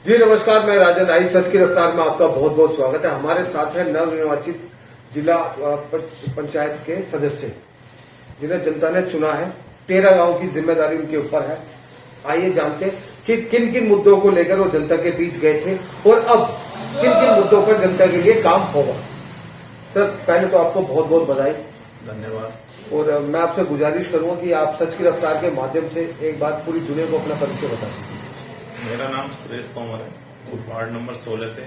जी नमस्कार, मैं राजन आई सच की रफ्तार में आपका बहुत बहुत स्वागत है। हमारे साथ है नवनिर्वाचित जिला पंचायत के सदस्य जिन्हें जनता ने चुना है। 13 गांव की जिम्मेदारी उनके ऊपर है। आइए जानते हैं कि किन किन मुद्दों को लेकर वो जनता के बीच गए थे और अब किन किन मुद्दों पर जनता के लिए काम होगा। सर, पहले तो आपको बहुत बहुत बधाई, धन्यवाद। और मैं आपसे गुजारिश करूंगा कि आप सच की रफ्तार के माध्यम से एक बात पूरी दुनिया को अपना परिचय बता दें। मेरा नाम सुरेश तोमर है। वार्ड नंबर 16 से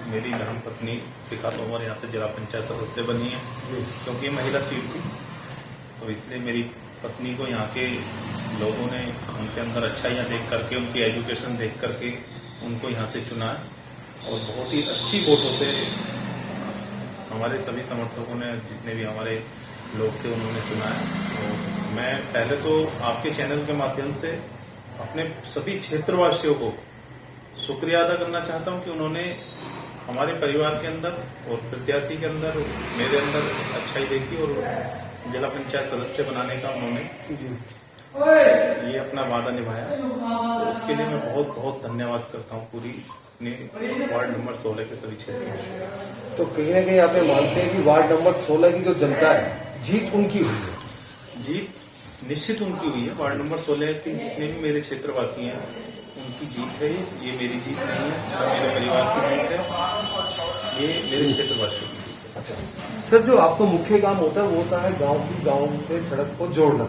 मेरी धर्म पत्नी शिखा तोमर यहाँ से जिला पंचायत सदस्य बनी है। क्योंकि ये महिला सीट थी तो इसलिए मेरी पत्नी को यहाँ के लोगों ने उनके अंदर अच्छाइयाँ देख करके, उनकी एजुकेशन देख करके उनको यहाँ से चुना है। और बहुत ही अच्छी वोटों से हमारे सभी समर्थकों ने, जितने भी हमारे लोग थे, उन्होंने चुना है। और मैं पहले तो आपके चैनल के माध्यम से अपने सभी क्षेत्रवासियों को शुक्रिया अदा करना चाहता हूं कि उन्होंने हमारे परिवार के अंदर और प्रत्याशी के अंदर, मेरे अंदर अच्छाई देखी और जिला पंचायत सदस्य बनाने का उन्होंने ये अपना वादा निभाया। तो उसके लिए मैं बहुत बहुत धन्यवाद करता हूं पूरी अपने वार्ड नंबर 16 के सभी क्षेत्रों। तो कहीं ना कहीं आप ये मानते हैं कि वार्ड नंबर 16 की जो जनता है, जीत उनकी हुई है? जीत निश्चित उनकी हुई है। वार्ड नंबर 16 के जितने भी मेरे क्षेत्रवासी हैं उनकी जीत है। ये मेरी जीत नहीं है, मेरे परिवार की जीत है, ये मेरे क्षेत्रवासियों की जीत है। अच्छा सर, जो आपका मुख्य काम होता है वो होता है गांव से सड़क को जोड़ना।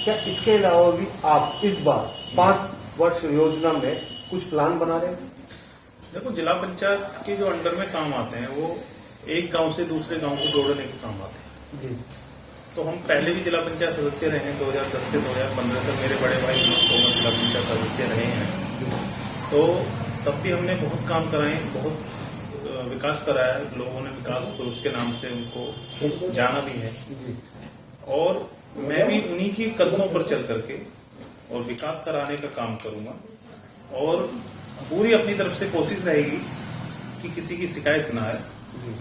क्या इसके अलावा भी आप इस बार 5 वर्ष योजना में कुछ प्लान बना रहे हैं? देखो, जिला पंचायत के जो अंडर में काम आते हैं वो एक गांव से दूसरे गांव को जोड़ने के काम आते हैं। जी। तो हम पहले भी जिला पंचायत सदस्य रहे हैं। 2010 से 2015 तक मेरे बड़े भाई विनोद जिला पंचायत सदस्य रहे हैं। तो तब भी हमने बहुत काम कराए, बहुत विकास कराया। लोगों ने विकास पुरुष के नाम से उनको जाना भी है। और मैं भी उन्हीं की कदमों पर चल करके और विकास कराने का काम करूंगा। और पूरी अपनी तरफ से कोशिश रहेगी कि किसी की शिकायत ना आए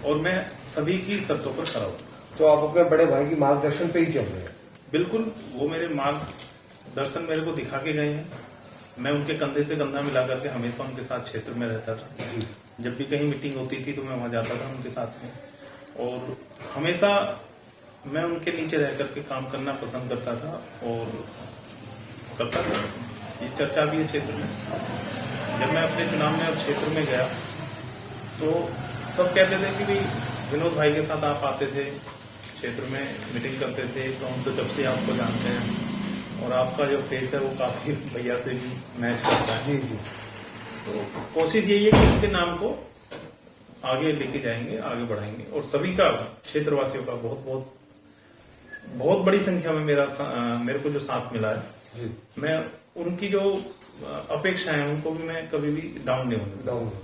और मैं सभी की शर्तों पर खरा उतरूं। तो आप अपने बड़े भाई की मार्गदर्शन पे ही चल रहे हैं? बिल्कुल, वो मेरे मार्गदर्शन मेरे को दिखा के गए हैं। मैं उनके कंधे से कंधा मिला करके हमेशा उनके साथ क्षेत्र में रहता था। जब भी कहीं मीटिंग होती थी तो मैं वहां जाता था उनके साथ में, और हमेशा मैं उनके नीचे रह करके काम करना पसंद करता था और करता था। ये चर्चा भी है क्षेत्र में। जब मैं अपने चुनाव में अब क्षेत्र में गया तो सब कहते थे कि भाई विनोद भाई के साथ आप आते थे, क्षेत्र में मीटिंग करते थे, तो हम तो जब से आपको जानते हैं और आपका जो फेस है वो काफी भैया से भी मैच करता है। तो कोशिश यही है कि उनके नाम को आगे लेके जाएंगे, आगे बढ़ाएंगे। और सभी का, क्षेत्रवासियों का बहुत बड़ी संख्या में मेरे को जो साथ मिला है, मैं उनकी जो अपेक्षा है उनको भी मैं कभी भी डाउन नहीं होने दूंगा।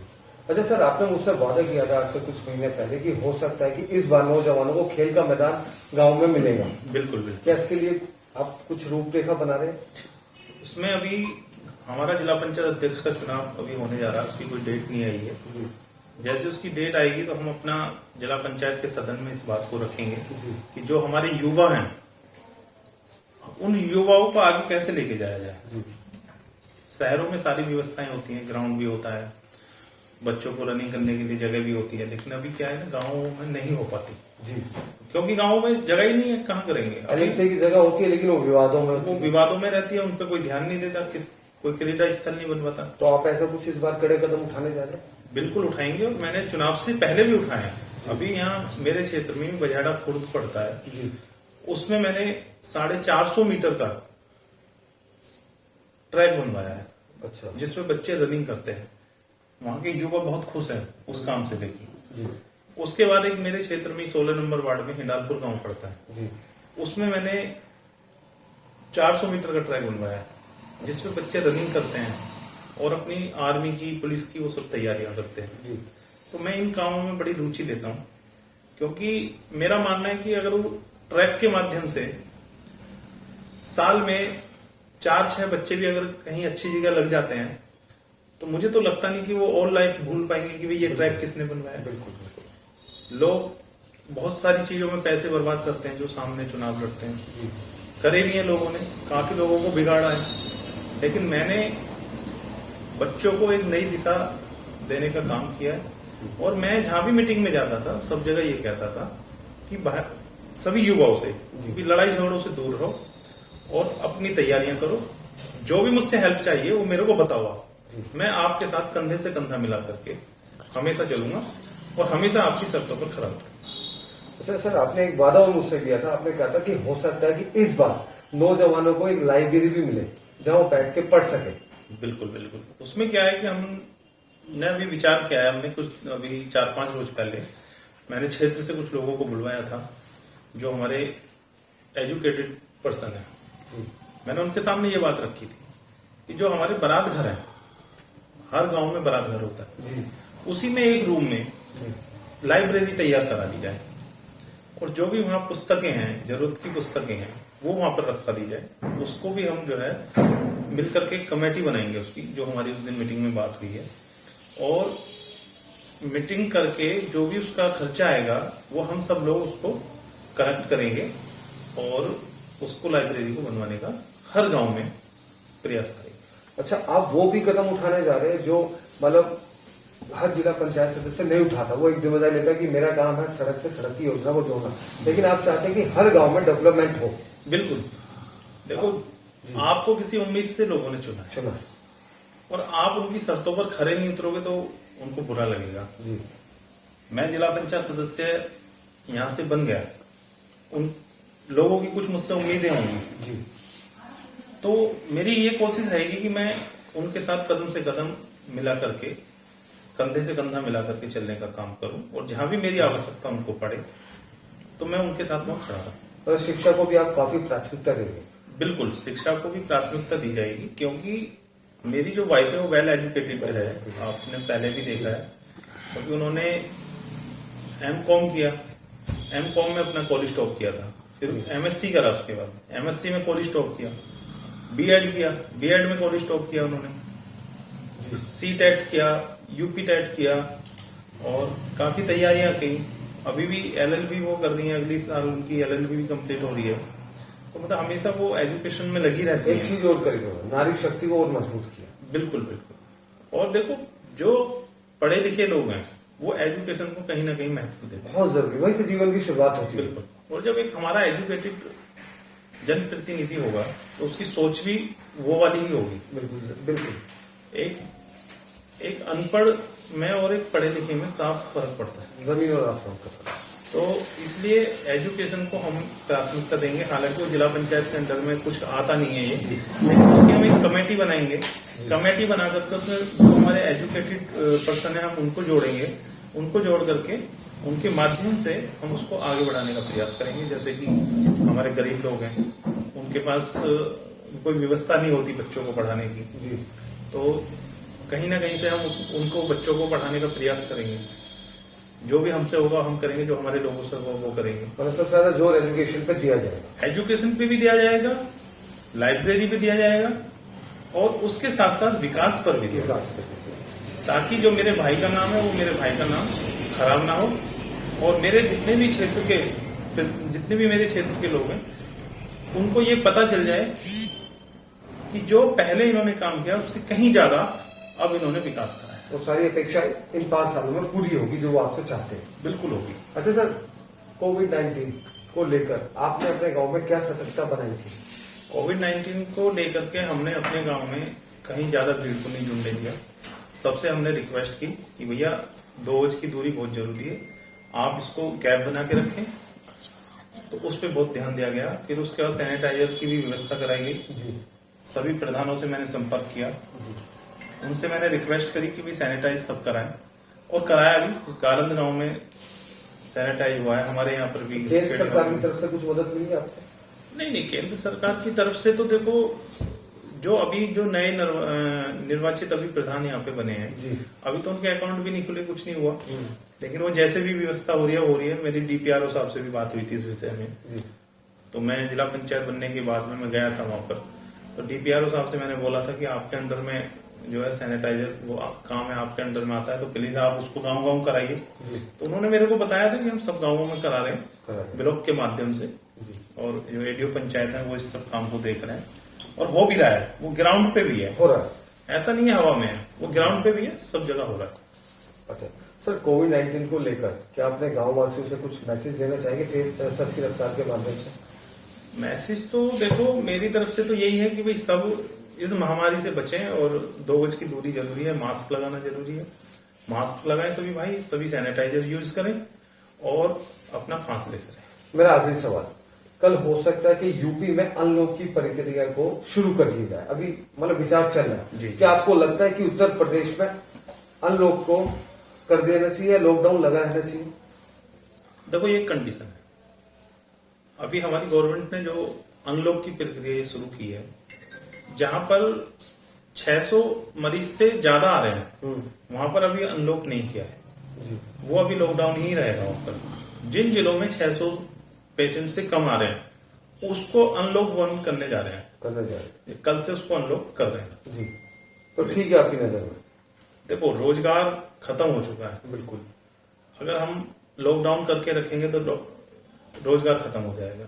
अच्छा सर, आपने मुझसे वादा किया था आज से कुछ महीने पहले कि हो सकता है कि इस बार नौजवानों को खेल का मैदान गांव में मिलेगा। बिल्कुल। क्या इसके लिए आप कुछ रूपरेखा बना रहे हैं? उसमें अभी हमारा जिला पंचायत अध्यक्ष का चुनाव अभी होने जा रहा है, उसकी कोई डेट नहीं आई है। जैसे उसकी डेट आएगी तो हम अपना जिला पंचायत के सदन में इस बात को रखेंगे कि जो हमारे युवा हैं उन युवाओं को आगे कैसे लेके जाया जाए। शहरों में सारी व्यवस्थाएं होती हैं, ग्राउंड भी होता है, बच्चों को रनिंग करने के लिए जगह भी होती है, लेकिन अभी क्या है ना, गाँवों में नहीं हो पाती। क्योंकि गाँवों में जगह ही नहीं है, कहाँ करेंगे। अलग से की जगह होती है लेकिन वो विवादों में रहती है, उन पर कोई ध्यान नहीं देता, कोई क्रीडा स्थल नहीं बन पाता। तो आप ऐसा कुछ इस बार कड़े कदम उठाने जा रहे हैं? बिल्कुल उठाएंगे, और मैंने चुनाव से पहले भी उठाए हैं। अभी यहाँ मेरे क्षेत्र में बजाड़ा खुर्द पड़ता है, उसमें मैंने 450 मीटर का ट्रैक बनवाया है। अच्छा। जिसमें बच्चे रनिंग करते हैं। वहां के युवा बहुत खुश हैं उस काम से लेके। उसके बाद एक मेरे क्षेत्र में 16 नंबर वार्ड में हिंडालपुर गांव पड़ता है, उसमें मैंने 400 मीटर का ट्रैक बनवाया है जिसमें बच्चे रनिंग करते हैं और अपनी आर्मी की, पुलिस की वो सब तैयारियां करते हैं। तो मैं इन कामों में बड़ी रुचि लेता हूं, क्योंकि मेरा मानना है कि अगर वो ट्रैक के माध्यम से साल में 4-6 बच्चे भी अगर कहीं अच्छी जगह लग जाते हैं तो मुझे तो लगता नहीं कि वो ऑल लाइफ भूल पाएंगे कि भाई ये ट्रैक किसने बनवाया। बिल्कुल। लोग बहुत सारी चीजों में पैसे बर्बाद करते हैं जो सामने चुनाव लड़ते हैं, करे भी हैं लोगों ने, काफी लोगों को बिगाड़ा है। लेकिन मैंने बच्चों को एक नई दिशा देने का काम किया है। और मैं जहां भी मीटिंग में जाता था सब जगह ये कहता था कि बाहर सभी युवाओं से कि लड़ाई झगड़ों से दूर रहो और अपनी तैयारियां करो। जो भी मुझसे हेल्प चाहिए वो मेरे को बताओ आप। मैं आपके साथ कंधे से कंधा मिला करके हमेशा चलूंगा और हमेशा आपकी शर्तों पर खड़ा रहूंगा। सर आपने एक वादा और मुझसे किया था, आपने कहा था कि हो सकता है कि इस बार नौजवानों को एक लाइब्रेरी भी मिले जहां वो बैठ के पढ़ सके। बिल्कुल बिल्कुल। उसमें क्या है कि हमने अभी विचार किया है, हमने कुछ अभी 4-5 रोज पहले मैंने क्षेत्र से कुछ लोगों को बुलवाया था जो हमारे एजुकेटेड पर्सन है। मैंने उनके सामने ये बात रखी थी कि जो हमारे बारात घर है, हर गांव में बारात घर होता है, उसी में एक रूम में लाइब्रेरी तैयार करा दी जाए और जो भी वहां पुस्तकें हैं, जरूरत की पुस्तकें हैं, वो वहां पर रखा दी जाए। उसको भी हम जो है मिलकर के कमेटी बनाएंगे उसकी, जो हमारी उस दिन मीटिंग में बात हुई है। और मीटिंग करके जो भी उसका खर्चा आएगा वो हम सब लोग उसको कलेक्ट करेंगे और उसको लाइब्रेरी को बनवाने का हर गांव में प्रयास करेंगे। अच्छा, आप वो भी कदम उठाने जा रहे हैं जो मतलब हर जिला पंचायत सदस्य नहीं उठाता। वो एक जिम्मेदारी लेता है कि मेरा काम है सड़क से सड़क की योजना को जोड़ना, लेकिन आप चाहते हैं कि हर गांव में डेवलपमेंट हो। बिल्कुल। देखो, आपको किसी उम्मीद से लोगों ने चुना है और आप उनकी शर्तों पर खरे नहीं उतरोगे तो उनको बुरा लगेगा। मैं जिला पंचायत सदस्य यहाँ से बन गया, उन लोगों की कुछ मुझसे उम्मीदें होंगी, तो मेरी ये कोशिश रहेगी कि मैं उनके साथ कदम से कदम मिला करके, कंधे से कंधा मिला करके चलने का काम करूं और जहां भी मेरी आवश्यकता उनको पड़े तो मैं उनके साथ वहां खड़ा रहूं। और शिक्षा को भी आप काफी प्राथमिकता देंगे? बिल्कुल, शिक्षा को भी प्राथमिकता दी जाएगी क्योंकि मेरी जो वाइफ है वो वेल एजुकेटेड है, आपने पहले भी देखा है, क्योंकि उन्होंने M.Com किया, M.Com में अपना कॉलेज टॉप किया था, फिर MSc करा, उसके बाद MSc में कॉलेज टॉप किया, B.Ed किया, B.Ed में कॉलेज टॉप किया उन्होंने, C.Tet किया, UP.Tet किया और काफी तैयारियां की। अभी भी LLB वो कर रही है, अगली साल उनकी LLB भी कंप्लीट हो रही है। तो मतलब हमेशा वो एजुकेशन में लगी रहती है। एक चीज और करेगा, नारी शक्ति को और मजबूत किया। बिल्कुल बिल्कुल। और देखो, जो पढ़े लिखे लोग हैं वो एजुकेशन को कहीं ना कहीं महत्व देते हैं, बहुत जरूरी, वहीं से जीवन की शुरुआत होती है। बिल्कुल। और जब एक हमारा एजुकेटेड जनप्रतिनिधि होगा तो उसकी सोच भी वो वाली ही होगी। बिल्कुल बिल्कुल। एक अनपढ़ में और एक पढ़े लिखे में साफ फर्क पड़ता है, जमीन और आसमान का फर्क। तो इसलिए एजुकेशन को हम प्राथमिकता देंगे। हालांकि वो जिला पंचायत के अंडर में कुछ आता नहीं है ये, लेकिन उसकी हम एक कमेटी बनाएंगे। कमेटी बना करके उसमें जो हमारे एजुकेटेड पर्सन है हम उनको जोड़ेंगे, उनको जोड़ करके उनके माध्यम से हम उसको आगे बढ़ाने का प्रयास करेंगे। जैसे कि हमारे गरीब लोग हैं, उनके पास कोई व्यवस्था नहीं होती बच्चों को पढ़ाने की, तो कहीं ना कहीं से हम उनको बच्चों को पढ़ाने का प्रयास करेंगे। जो भी हमसे होगा हम करेंगे, जो हमारे लोगों से होगा वो करेंगे। और सबसे ज्यादा जोर एजुकेशन पे दिया जाएगा। एजुकेशन पे भी दिया जाएगा, लाइब्रेरी पे दिया जाएगा और उसके साथ साथ विकास पर भी दिया जाएगा, ताकि जो मेरे भाई का नाम है वो मेरे भाई का नाम खराब ना हो और मेरे जितने भी मेरे क्षेत्र के लोग हैं उनको ये पता चल जाए कि जो पहले इन्होंने काम किया उससे कहीं ज्यादा अब इन्होंने विकास करा है। वो सारी अपेक्षा इन 5 सालों में पूरी होगी जो वो आपसे चाहते हैं। बिल्कुल होगी। अच्छा सर, कोविड-19 को लेकर आपने अपने गांव में क्या सतर्कता बनाई थी? कोविड-19 को लेकर के हमने अपने गांव में कहीं ज्यादा भीड़ को नहीं जुड़ने दिया। सबसे हमने रिक्वेस्ट की कि भैया 2 गज की दूरी बहुत जरूरी है, आप इसको गैप बना के रखें, तो उस पर बहुत ध्यान दिया गया। फिर उसके बाद सैनिटाइजर की भी व्यवस्था कराई गई। सभी प्रधानों से मैंने संपर्क किया, उनसे मैंने रिक्वेस्ट करी कि भाई सैनिटाइज सब कराएं और कराया भी। गालंद गांव में सैनिटाइज हुआ है, हमारे यहाँ पर भी। केंद्र सरकार की तरफ से कुछ मदद मिली आपको? नहीं, केंद्र सरकार की तरफ से तो देखो, जो अभी जो नए निर्वाचित अभी प्रधान यहाँ पे बने हैं, अभी तो उनके अकाउंट भी नहीं खुले, कुछ नहीं हुआ, लेकिन वो जैसे भी व्यवस्था हो रही है। मेरी DPRO साहब से भी बात हुई थी इस विषय में, तो मैं जिला पंचायत बनने के बाद में मैं गया था वहां पर, तो DPRO साहब से मैंने बोला था कि आपके अंडर में जो है सैनिटाइजर वो काम है, आपके अंडर में आता है, तो प्लीज आप उसको गांव-गांव कराइए। तो उन्होंने मेरे को बताया था कि हम सब गांवों में करा रहे हैं ब्लॉक के माध्यम से, और जो ADO पंचायत है वो इस सब काम को देख रहे हैं और हो भी रहा है, वो ग्राउंड पे भी है, हो रहा है। ऐसा नहीं है हवा में है, वो ग्राउंड पे भी है, सब जगह हो रहा है। अच्छा सर, कोविड-19 को लेकर क्या अपने गांव वासियों से कुछ मैसेज देना चाहेंगे फिर सच की रफ्तार के माध्यम से? मैसेज तो देखो मेरी तरफ से तो यही है कि भाई सब इस महामारी से बचें और 2 गज की दूरी जरूरी है, मास्क लगाना जरूरी है, मास्क लगाएं सभी भाई, सभी सैनिटाइजर यूज करें और अपना फासले से रहें। मेरा आखिरी सवाल, कल हो सकता है कि यूपी में अनलॉक की प्रक्रिया को शुरू कर दिया जाए, अभी मतलब विचार चल रहा है, क्या आपको लगता है कि उत्तर प्रदेश में अनलॉक को कर देना चाहिए या लॉकडाउन लगा रहना चाहिए? देखो ये कंडीशन है, अभी हमारी गवर्नमेंट ने जो अनलॉक की प्रक्रिया शुरू की है, जहां पर 600 मरीज से ज्यादा आ रहे हैं वहां पर अभी अनलॉक नहीं किया है जी। वो अभी लॉकडाउन ही रहेगा वहां पर। जिन जिलों में 600 पेशेंट से कम आ रहे हैं उसको अनलॉक 1 करने जा रहे हैं, कल से उसको अनलॉक कर रहे हैं जी। तो ठीक है आपकी नजर में? देखो रोजगार खत्म हो चुका है, बिल्कुल। अगर हम लॉकडाउन करके रखेंगे तो रोजगार खत्म हो जाएगा,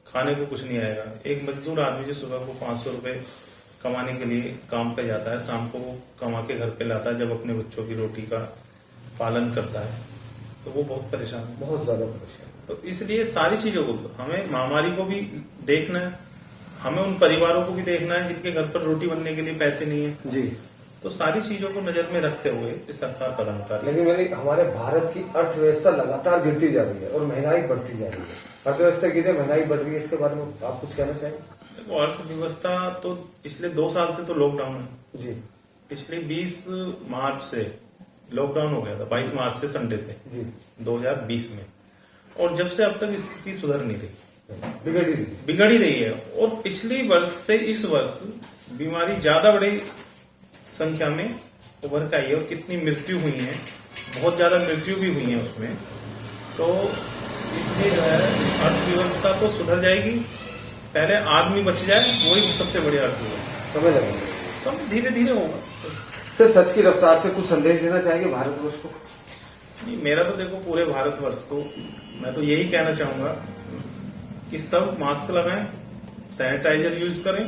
खाने को कुछ नहीं आएगा। एक मजदूर आदमी जो सुबह को 500 रुपए कमाने के लिए काम पे जाता है, शाम को वो कमा के घर पे लाता है, जब अपने बच्चों की रोटी का पालन करता है तो वो बहुत परेशान है, बहुत ज्यादा परेशान। तो इसलिए सारी चीजों को हमें महामारी को भी देखना है, हमें उन परिवारों को भी देखना है जिनके घर पर रोटी बनने के लिए पैसे नहीं है जी। तो सारी चीजों को नजर में रखते हुए इस सरकार कदम उठा रही है। लेकिन मेरी हमारे भारत की अर्थव्यवस्था लगातार गिरती जा रही है और महंगाई बढ़ती जा रही है, अर्थव्यवस्था गिरे महंगाई बढ़ रही है, इसके बारे में आप कुछ कहना चाहेंगे? देखो अर्थव्यवस्था तो पिछले 2 साल से तो लॉकडाउन है जी। पिछले 20 मार्च से लॉकडाउन हो गया था, 22 मार्च से संडे से जी 2020 में, और जब से अब तक स्थिति सुधर नहीं रही, बिगड़ ही रही है। और पिछले वर्ष से इस वर्ष बीमारी ज्यादा बड़ी संख्या में उभर के आई है और कितनी मृत्यु हुई है, बहुत ज्यादा मृत्यु भी हुई है उसमें, तो इसलिए जो है अर्थव्यवस्था तो सुधर जाएगी, पहले आदमी बच जाए वही सबसे बड़ी अर्थव्यवस्था, समय लगेगा, सब धीरे धीरे होगा। सर सच की रफ्तार से कुछ संदेश देना चाहेंगे भारतवर्ष को? नहीं, मेरा तो देखो पूरे भारतवर्ष को मैं तो यही कहना चाहूंगा कि सब मास्क लगाएं, सैनिटाइजर यूज करें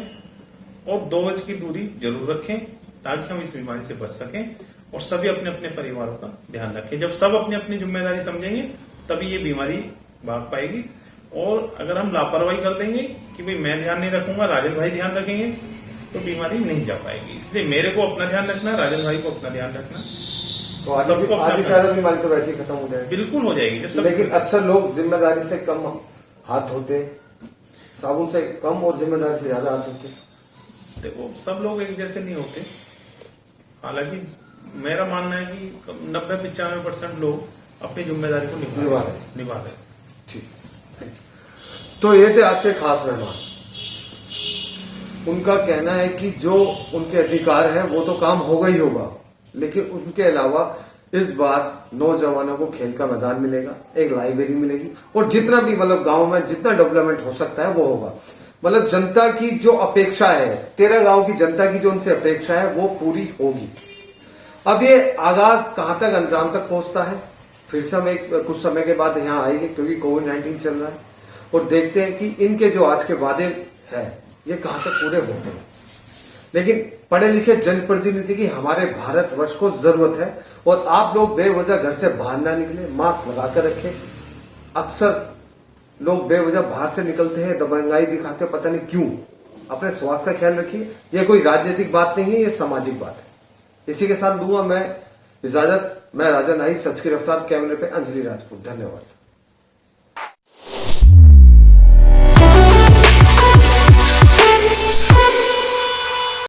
और 2 गज की दूरी जरूर रखें ताकि हम इस बीमारी से बच सकें, और सभी अपने अपने परिवारों का ध्यान रखें। जब सब अपनी अपनी जिम्मेदारी समझेंगे तभी ये बीमारी भाग पाएगी, और अगर हम लापरवाही कर देंगे कि भाई मैं ध्यान नहीं रखूंगा, राजन भाई ध्यान रखेंगे, तो बीमारी नहीं जा पाएगी। इसलिए मेरे को अपना ध्यान रखना, राजन भाई को अपना ध्यान रखना, तो आधी सारा बीमारी तो वैसे ही खत्म हो जाएगी। बिल्कुल हो जाएगी जब सब। लेकिन अक्सर लोग जिम्मेदारी से कम हाथ धोते, साबुन से कम और जिम्मेदारी से ज्यादा हाथ धोते। देखो सब लोग एक जैसे नहीं होते, हालांकि मेरा मानना है कि 90-95% लोग अपनी जिम्मेदारी को निभा रहे। ठीक। तो ये थे आज के खास मेहमान। उनका कहना है कि जो उनके अधिकार है वो तो काम होगा ही होगा, लेकिन उनके अलावा इस बार नौजवानों को खेल का मैदान मिलेगा, एक लाइब्रेरी मिलेगी, और जितना भी मतलब गांव में जितना डेवलपमेंट हो सकता है वो होगा। मतलब जनता की जो अपेक्षा है, 13 गांव की जनता की जो उनसे अपेक्षा है वो पूरी होगी। अब ये आगाज कहां तक अंजाम तक पहुंचता है, फिर से हम कुछ समय के बाद यहाँ आएंगे, क्योंकि कोविड-19 चल रहा है, और देखते हैं कि इनके जो आज के वादे हैं ये कहां तक पूरे होते हैं। लेकिन पढ़े लिखे जनप्रतिनिधि की हमारे भारतवर्ष को जरूरत है, और आप लोग बेवजह घर से बाहर ना निकले, मास्क लगाकर रखें। अक्सर लोग बेवजह बाहर से निकलते हैं, दबंगाई दिखाते हैं, पता नहीं क्यों। अपने स्वास्थ्य का ख्याल रखिए, यह कोई राजनीतिक बात नहीं है, ये सामाजिक बात है। इसी के साथ दूंगा मैं इजाजत। मैं राजन आई, सच की रफ्तार, कैमरे पे अंजलि राजपूत। धन्यवाद।